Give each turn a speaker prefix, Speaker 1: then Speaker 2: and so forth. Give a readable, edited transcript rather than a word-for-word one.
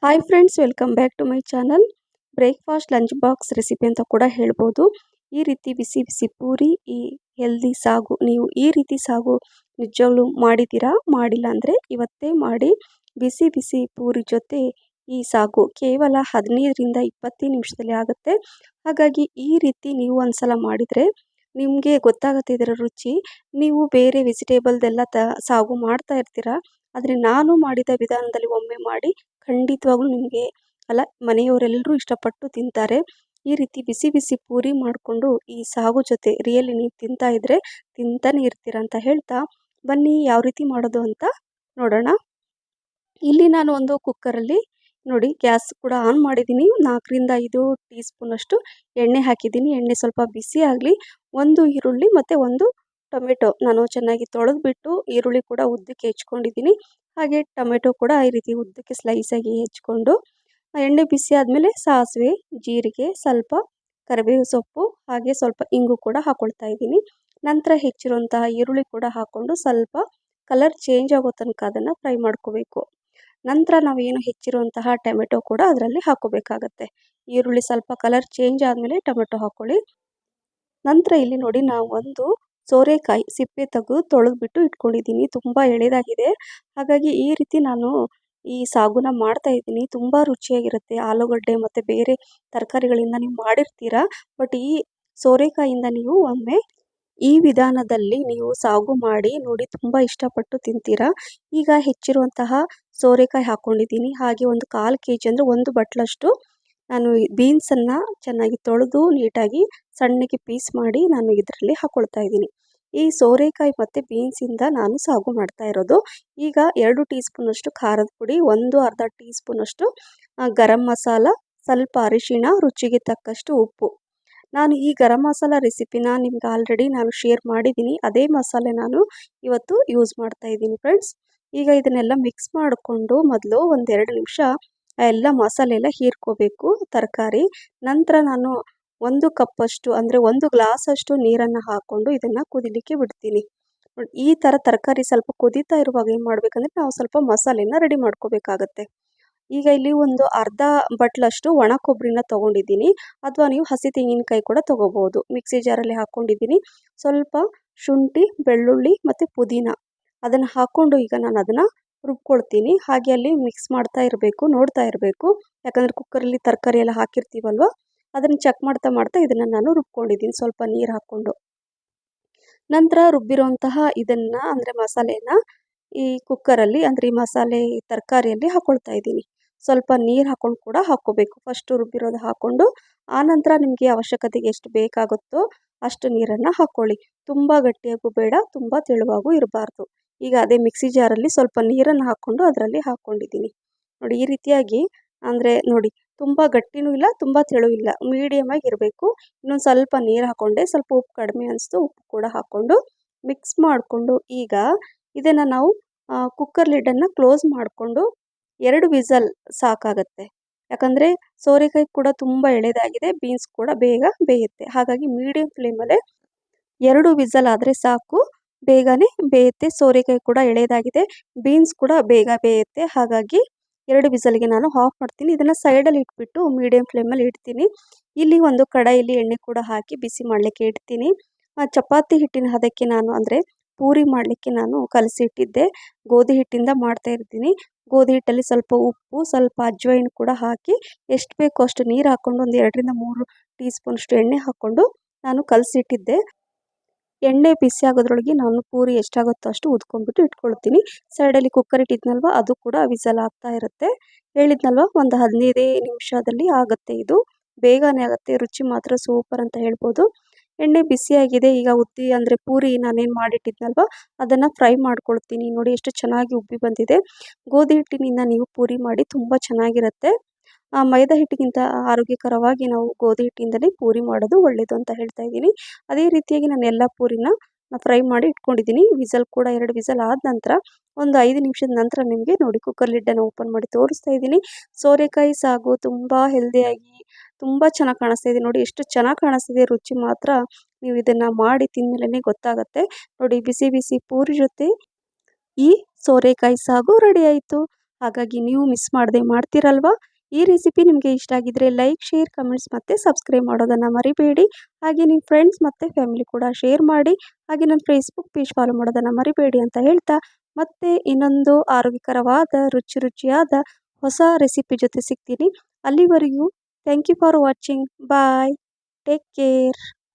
Speaker 1: Hi friends, welcome back to my channel. Breakfast lunch box recipe ಅಂತ ಕೂಡ ಹೇಳ್ಬೋದು. ಈ ರೀತಿ ಬಿಸಿ ಬಿಸಿ ಪೂರಿ, ಈ ಹೆಲ್ದಿ ಸಾಗು, ನೀವು ಈ ರೀತಿ ಸಾಗು ನಿಜವಾಗ್ಲೂ ಮಾಡಿದ್ದೀರಾ? ಮಾಡಿಲ್ಲ ಅಂದರೆ ಇವತ್ತೇ ಮಾಡಿ. ಬಿಸಿ ಬಿಸಿ ಪೂರಿ ಜೊತೆ ಈ ಸಾಗು ಕೇವಲ 15ರಿಂದ 20 ನಿಮಿಷದಲ್ಲಿ ಆಗುತ್ತೆ. ಹಾಗಾಗಿ ಈ ರೀತಿ ನೀವು ಒಂದ್ಸಲ ಮಾಡಿದರೆ ನಿಮಗೆ ಗೊತ್ತಾಗುತ್ತೆ ಇದರ ರುಚಿ. ನೀವು ಬೇರೆ ವೆಜಿಟೇಬಲ್ದೆಲ್ಲ ಸಾಗು ಮಾಡ್ತಾ ಇರ್ತೀರಾ, ಆದರೆ ನಾನು ಮಾಡಿದ ವಿಧಾನದಲ್ಲಿ ಒಮ್ಮೆ ಮಾಡಿ, ಖಂಡಿತವಾಗ್ಲೂ ನಿಮಗೆ ಅಲ್ಲ ಮನೆಯವರೆಲ್ಲರೂ ಇಷ್ಟಪಟ್ಟು ತಿಂತಾರೆ. ಈ ರೀತಿ ಬಿಸಿ ಬಿಸಿ ಪೂರಿ ಮಾಡಿಕೊಂಡು ಈ ಸಾಗು ಜೊತೆ ರಿಯಲಿ ನೀವು ತಿಂತಾ ಇದ್ರೆ ತಿಂತಾನೆ ಇರ್ತೀರ ಅಂತ ಹೇಳ್ತಾ, ಬನ್ನಿ ಯಾವ ರೀತಿ ಮಾಡೋದು ಅಂತ ನೋಡೋಣ. ಇಲ್ಲಿ ನಾನು ಒಂದು ಕುಕ್ಕರಲ್ಲಿ ನೋಡಿ ಗ್ಯಾಸ್ ಕೂಡ ಆನ್ ಮಾಡಿದ್ದೀನಿ. 4ರಿಂದ 5 ಟೀ ಸ್ಪೂನಷ್ಟು ಎಣ್ಣೆ ಹಾಕಿದ್ದೀನಿ. ಎಣ್ಣೆ ಸ್ವಲ್ಪ ಬಿಸಿ ಆಗಲಿ. ಒಂದು ಈರುಳ್ಳಿ ಮತ್ತು ಒಂದು ಟೊಮೆಟೊ ನಾನು ಚೆನ್ನಾಗಿ ತೊಳೆದ್ಬಿಟ್ಟು ಈರುಳ್ಳಿ ಕೂಡ ಉದ್ದಕ್ಕೆ ಹೆಚ್ಕೊಂಡಿದ್ದೀನಿ. ಹಾಗೆ ಟೊಮೆಟೊ ಕೂಡ ಈ ರೀತಿ ಉದ್ದಕ್ಕೆ ಸ್ಲೈಸಾಗಿ ಹೆಚ್ಕೊಂಡು, ಎಣ್ಣೆ ಬಿಸಿ ಆದಮೇಲೆ ಸಾಸಿವೆ, ಜೀರಿಗೆ, ಸ್ವಲ್ಪ ಕರಿಬೇವು ಸೊಪ್ಪು, ಹಾಗೆ ಸ್ವಲ್ಪ ಇಂಗು ಕೂಡ ಹಾಕ್ಕೊಳ್ತಾ ಇದ್ದೀನಿ. ನಂತರ ಹೆಚ್ಚಿರುವಂತಹ ಈರುಳ್ಳಿ ಕೂಡ ಹಾಕ್ಕೊಂಡು ಸ್ವಲ್ಪ ಕಲರ್ ಚೇಂಜ್ ಆಗೋ ತನಕ ಅದನ್ನು ಫ್ರೈ ಮಾಡ್ಕೋಬೇಕು. ನಂತರ ನಾವೇನು ಹೆಚ್ಚಿರುವಂತಹ ಟೊಮೆಟೊ ಕೂಡ ಅದರಲ್ಲಿ ಹಾಕೋಬೇಕಾಗತ್ತೆ. ಈರುಳ್ಳಿ ಸ್ವಲ್ಪ ಕಲರ್ ಚೇಂಜ್ ಆದಮೇಲೆ ಟೊಮೆಟೊ ಹಾಕ್ಕೊಳ್ಳಿ. ನಂತರ ಇಲ್ಲಿ ನೋಡಿ ನಾವು ಒಂದು ಸೋರೆಕಾಯಿ ಸಿಪ್ಪೆ ತೆಗೆದು ತೊಳೆದ್ಬಿಟ್ಟು ಇಟ್ಕೊಂಡಿದ್ದೀನಿ. ತುಂಬ ಎಳೆದಾಗಿದೆ. ಹಾಗಾಗಿ ಈ ರೀತಿ ನಾನು ಈ ಸಾಗುನ ಮಾಡ್ತಾ ಇದ್ದೀನಿ. ತುಂಬ ರುಚಿಯಾಗಿರುತ್ತೆ. ಆಲೂಗಡ್ಡೆ ಮತ್ತು ಬೇರೆ ತರಕಾರಿಗಳಿಂದ ನೀವು ಮಾಡಿರ್ತೀರಾ, ಬಟ್ ಈ ಸೋರೆಕಾಯಿಂದ ನೀವು ಒಮ್ಮೆ ಈ ವಿಧಾನದಲ್ಲಿ ನೀವು ಸಾಗು ಮಾಡಿ ನೋಡಿ, ತುಂಬ ಇಷ್ಟಪಟ್ಟು ತಿಂತೀರಾ. ಈಗ ಹೆಚ್ಚಿರುವಂತಹ ಸೋರೆಕಾಯಿ ಹಾಕ್ಕೊಂಡಿದ್ದೀನಿ. ಹಾಗೆ ಒಂದು 1/4 kg ಅಂದರೆ 1 ಬಟ್ಲಷ್ಟು ನಾನು ಬೀನ್ಸನ್ನು ಚೆನ್ನಾಗಿ ತೊಳೆದು ನೀಟಾಗಿ ಸಣ್ಣಗೆ ಪೀಸ್ ಮಾಡಿ ನಾನು ಇದರಲ್ಲಿ ಹಾಕ್ಕೊಳ್ತಾ ಇದ್ದೀನಿ. ಈ ಸೋರೆಕಾಯಿ ಮತ್ತು ಬೀನ್ಸಿಂದ ನಾನು ಸಾಗು ಮಾಡ್ತಾ ಇರೋದು. ಈಗ 2 ಟೀ ಸ್ಪೂನಷ್ಟು ಖಾರದ ಪುಡಿ, ಅರ್ಧ ಟೀ ಸ್ಪೂನಷ್ಟು ಗರಂ ಮಸಾಲ, ಸ್ವಲ್ಪ ಅರಿಶಿಣ, ರುಚಿಗೆ ತಕ್ಕಷ್ಟು ಉಪ್ಪು. ನಾನು ಈ ಗರಂ ಮಸಾಲ ರೆಸಿಪಿನ ನಿಮ್ಗೆ ಆಲ್ರೆಡಿ ನಾನು ಶೇರ್ ಮಾಡಿದ್ದೀನಿ. ಅದೇ ಮಸಾಲೆ ನಾನು ಇವತ್ತು ಯೂಸ್ ಮಾಡ್ತಾ ಇದ್ದೀನಿ ಫ್ರೆಂಡ್ಸ್. ಈಗ ಇದನ್ನೆಲ್ಲ ಮಿಕ್ಸ್ ಮಾಡಿಕೊಂಡು ಮೊದಲು 1-2 ನಿಮಿಷ ಎಲ್ಲ ಮಸಾಲೆ ಎಲ್ಲ ಹೀರ್ಕೋಬೇಕು ತರಕಾರಿ. ನಂತರ ನಾನು 1 ಕಪ್ಪಷ್ಟು ಅಂದರೆ 1 ಗ್ಲಾಸಷ್ಟು ನೀರನ್ನು ಹಾಕ್ಕೊಂಡು ಇದನ್ನು ಕುದಿಲಿಕ್ಕೆ ಬಿಡ್ತೀನಿ. ಈ ಥರ ತರಕಾರಿ ಸ್ವಲ್ಪ ಕುದೀತಾ ಇರುವಾಗ ಏನು ಮಾಡಬೇಕಂದ್ರೆ ನಾವು ಸ್ವಲ್ಪ ಮಸಾಲೆನ ರೆಡಿ ಮಾಡ್ಕೋಬೇಕಾಗತ್ತೆ. ಈಗ ಇಲ್ಲಿ ಒಂದು ಅರ್ಧ ಬಟ್ಲಷ್ಟು ಒಣ ಕೊಬ್ಬರಿನ ತೊಗೊಂಡಿದ್ದೀನಿ, ಅಥವಾ ನೀವು ಹಸಿ ತೆಂಗಿನಕಾಯಿ ಕೂಡ ತೊಗೋಬೋದು. ಮಿಕ್ಸಿ ಜಾರಲ್ಲಿ ಹಾಕ್ಕೊಂಡಿದ್ದೀನಿ. ಸ್ವಲ್ಪ ಶುಂಠಿ, ಬೆಳ್ಳುಳ್ಳಿ ಮತ್ತು ಪುದೀನ ಅದನ್ನು ಹಾಕ್ಕೊಂಡು ಈಗ ನಾನು ಅದನ್ನು ರುಬ್ಕೊಳ್ತೀನಿ. ಹಾಗೆ ಅಲ್ಲಿ ಮಿಕ್ಸ್ ಮಾಡ್ತಾ ಇರಬೇಕು, ನೋಡ್ತಾ ಇರಬೇಕು. ಯಾಕಂದರೆ ಕುಕ್ಕರಲ್ಲಿ ತರಕಾರಿ ಎಲ್ಲ ಹಾಕಿರ್ತೀವಲ್ವ, ಅದನ್ನು ಚೆಕ್ ಮಾಡ್ತಾ ಮಾಡ್ತಾ ಇದನ್ನು ನಾನು ರುಬ್ಕೊಂಡಿದ್ದೀನಿ ಸ್ವಲ್ಪ ನೀರು ಹಾಕ್ಕೊಂಡು. ನಂತರ ರುಬ್ಬಿರುವಂತಹ ಇದನ್ನು ಅಂದರೆ ಮಸಾಲೆನ ಈ ಕುಕ್ಕರಲ್ಲಿ ಅಂದರೆ ಈ ಮಸಾಲೆ ತರಕಾರಿಯಲ್ಲಿ ಹಾಕ್ಕೊಳ್ತಾ ಇದ್ದೀನಿ. ಸ್ವಲ್ಪ ನೀರು ಹಾಕ್ಕೊಂಡು ಕೂಡ ಹಾಕ್ಕೋಬೇಕು. ಫಸ್ಟು ರುಬ್ಬಿರೋದು ಹಾಕ್ಕೊಂಡು, ಆನಂತರ ನಿಮಗೆ ಅವಶ್ಯಕತೆಗೆ ಎಷ್ಟು ಬೇಕಾಗುತ್ತೋ ಅಷ್ಟು ನೀರನ್ನು ಹಾಕ್ಕೊಳ್ಳಿ. ತುಂಬ ಗಟ್ಟಿಯಾಗೂ ಬೇಡ, ತುಂಬ ತೆಳುವಾಗೂ ಇರಬಾರ್ದು. ಈಗ ಅದೇ ಮಿಕ್ಸಿ ಜಾರಲ್ಲಿ ಸ್ವಲ್ಪ ನೀರನ್ನು ಹಾಕ್ಕೊಂಡು ಅದರಲ್ಲಿ ಹಾಕ್ಕೊಂಡಿದ್ದೀನಿ. ನೋಡಿ ಈ ರೀತಿಯಾಗಿ, ಅಂದರೆ ನೋಡಿ ತುಂಬ ಗಟ್ಟಿನೂ ಇಲ್ಲ, ತುಂಬ ತೆಳು ಇಲ್ಲ, ಮೀಡಿಯಮ್ ಆಗಿ ಇರಬೇಕು. ಇನ್ನೊಂದು ಸ್ವಲ್ಪ ನೀರು ಹಾಕ್ಕೊಂಡೆ, ಸ್ವಲ್ಪ ಉಪ್ಪು ಕಡಿಮೆ ಅನಿಸ್ತು, ಉಪ್ಪು ಕೂಡ ಹಾಕ್ಕೊಂಡು ಮಿಕ್ಸ್ ಮಾಡಿಕೊಂಡು ಈಗ ಇದನ್ನು ನಾವು ಕುಕ್ಕರ್ ಲಿಡ್ಡನ್ನು ಕ್ಲೋಸ್ ಮಾಡಿಕೊಂಡು 2 ವಿಸಲ್ ಸಾಕಾಗತ್ತೆ. ಯಾಕಂದರೆ ಸೋರೆಕಾಯಿ ಕೂಡ ತುಂಬ ಎಳೆದಾಗಿದೆ, ಬೀನ್ಸ್ ಕೂಡ ಬೇಗ ಬೇಯುತ್ತೆ. ಹಾಗಾಗಿ ಮೀಡಿಯಮ್ ಫ್ಲೇಮಲ್ಲೇ 2 ವಿಸಲ್ ಆದರೆ ಸಾಕು, ಬೇಗನೆ ಬೇಯುತ್ತೆ. ಸೋರೆಕಾಯಿ ಕೂಡ ಎಳೆದಾಗಿದೆ, ಬೀನ್ಸ್ ಕೂಡ ಬೇಗ ಬೇಯುತ್ತೆ. ಹಾಗಾಗಿ 2 ವಿಸಲ್ಗೆ ನಾನು ಆಫ್ ಮಾಡ್ತೀನಿ. ಇದನ್ನು ಸೈಡಲ್ಲಿ ಇಟ್ಬಿಟ್ಟು ಮೀಡಿಯಮ್ ಫ್ಲೇಮಲ್ಲಿ ಇಡ್ತೀನಿ. ಇಲ್ಲಿ ಒಂದು ಕಡಾಯಲ್ಲಿ ಎಣ್ಣೆ ಕೂಡ ಹಾಕಿ ಬಿಸಿ ಮಾಡಲಿಕ್ಕೆ ಇಡ್ತೀನಿ. ಚಪಾತಿ ಹಿಟ್ಟಿನ ಹದಕ್ಕೆ ನಾನು ಅಂದರೆ ಪೂರಿ ಮಾಡಲಿಕ್ಕೆ ನಾನು ಕಲಸಿ ಇಟ್ಟಿದ್ದೆ. ಗೋಧಿ ಹಿಟ್ಟಿಂದ ಮಾಡ್ತಾ ಇರ್ತೀನಿ. ಗೋಧಿ ಹಿಟ್ಟಲ್ಲಿ ಸ್ವಲ್ಪ ಉಪ್ಪು, ಸ್ವಲ್ಪ ಅಜ್ವೈನ್ ಕೂಡ ಹಾಕಿ ಎಷ್ಟು ಬೇಕೋ ಅಷ್ಟು ನೀರು ಹಾಕ್ಕೊಂಡು 2ರಿಂದ 3 ಟೀ ಸ್ಪೂನಷ್ಟು ಎಣ್ಣೆ ಹಾಕ್ಕೊಂಡು ನಾನು ಕಲಸಿಟ್ಟಿದ್ದೆ. ಎಣ್ಣೆ ಬಿಸಿ ಆಗೋದ್ರೊಳಗೆ ನಾನು ಪೂರಿ ಎಷ್ಟಾಗುತ್ತೋ ಅಷ್ಟು ಉದ್ಕೊಂಡ್ಬಿಟ್ಟು ಇಟ್ಕೊಳ್ತೀನಿ. ಸೈಡಲ್ಲಿ ಕುಕ್ಕರ್ ಇಟ್ಟಿದ್ನಲ್ವ, ಅದು ಕೂಡ ವಿಸಲ್ ಆಗ್ತಾ ಇರುತ್ತೆ. ಹೇಳಿದ್ನಲ್ವ ಒಂದು 15 ನಿಮಿಷದಲ್ಲಿ ಆಗುತ್ತೆ. ಇದು ಬೇಗನೆ ಆಗುತ್ತೆ, ರುಚಿ ಮಾತ್ರ ಸೂಪರ್ ಅಂತ ಹೇಳ್ಬೋದು. ಎಣ್ಣೆ ಬಿಸಿಯಾಗಿದೆ. ಈಗ ಉದ್ದಿ ಅಂದರೆ ಪೂರಿ ನಾನೇನು ಮಾಡಿಟ್ಟಿದ್ನಲ್ವ ಅದನ್ನು ಫ್ರೈ ಮಾಡ್ಕೊಳ್ತೀನಿ. ನೋಡಿ ಎಷ್ಟು ಚೆನ್ನಾಗಿ ಉಬ್ಬಿ ಬಂದಿದೆ. ಗೋಧಿ ಹಿಟ್ಟಿನಿಂದ ನೀವು ಪೂರಿ ಮಾಡಿ ತುಂಬ ಚೆನ್ನಾಗಿರುತ್ತೆ. ಮೈದಾ ಹಿಟ್ಟಿಗಿಂತ ಆರೋಗ್ಯಕರವಾಗಿ ನಾವು ಗೋಧಿ ಹಿಟ್ಟಿಂದಲೇ ಪೂರಿ ಮಾಡೋದು ಒಳ್ಳೆಯದು ಅಂತ ಹೇಳ್ತಾ ಇದ್ದೀನಿ. ಅದೇ ರೀತಿಯಾಗಿ ನಾನು ಎಲ್ಲ ಪೂರಿನ ಫ್ರೈ ಮಾಡಿ ಇಟ್ಕೊಂಡಿದ್ದೀನಿ. ವಿಸಲ್ ಕೂಡ 2 ವಿಸಲ್ ಆದ ನಂತರ ಒಂದು 5 ನಿಮಿಷದ ನಂತರ ನಿಮಗೆ ನೋಡಿ ಕುಕ್ಕರ್ ಲಿಡ್ಡನ್ನು ಓಪನ್ ಮಾಡಿ ತೋರಿಸ್ತಾ ಇದ್ದೀನಿ. ಸೋರೆಕಾಯಿ ಸಾಗು ತುಂಬ ಹೆಲ್ದಿಯಾಗಿ ತುಂಬ ಚೆನ್ನಾಗಿ ಕಾಣಿಸ್ತಾ ಇದೆ. ನೋಡಿ ಎಷ್ಟು ಚೆನ್ನಾಗಿ ಕಾಣಿಸ್ತಿದೆ, ರುಚಿ ಮಾತ್ರ ನೀವು ಇದನ್ನು ಮಾಡಿ ತಿಂದಮೇಲೆ ಗೊತ್ತಾಗುತ್ತೆ. ನೋಡಿ ಬಿಸಿ ಬಿಸಿ ಪೂರಿ ಜೊತೆ ಈ ಸೋರೆಕಾಯಿ ಸಾಗು ರೆಡಿ ಆಯಿತು. ಹಾಗಾಗಿ ನೀವು ಮಿಸ್ ಮಾಡದೆ ಮಾಡ್ತೀರಲ್ವಾ? ಈ ರೆಸಿಪಿ ನಿಮಗೆ ಇಷ್ಟ ಆಗಿದ್ರೆ ಲೈಕ್, ಶೇರ್, ಕಮೆಂಟ್ಸ್ ಮತ್ತು ಸಬ್ಸ್ಕ್ರೈಬ್ ಮಾಡೋದನ್ನು ಮರಿಬೇಡಿ. ಹಾಗೆ ನಿಮ್ಮ ಫ್ರೆಂಡ್ಸ್ ಮತ್ತು ಫ್ಯಾಮಿಲಿ ಕೂಡ ಶೇರ್ ಮಾಡಿ. ಹಾಗೆ ನನ್ನ ಫೇಸ್ಬುಕ್ ಪೇಜ್ ಫಾಲೋ ಮಾಡೋದನ್ನು ಮರಿಬೇಡಿ ಅಂತ ಹೇಳ್ತಾ, ಮತ್ತೆ ಇನ್ನೊಂದು ಆರೋಗ್ಯಕರವಾದ ರುಚಿಯಾದ ಹೊಸ ರೆಸಿಪಿ ಜೊತೆ ಸಿಗ್ತೀನಿ. ಅಲ್ಲಿವರೆಗೂ thank you for watching. Bye. Take care.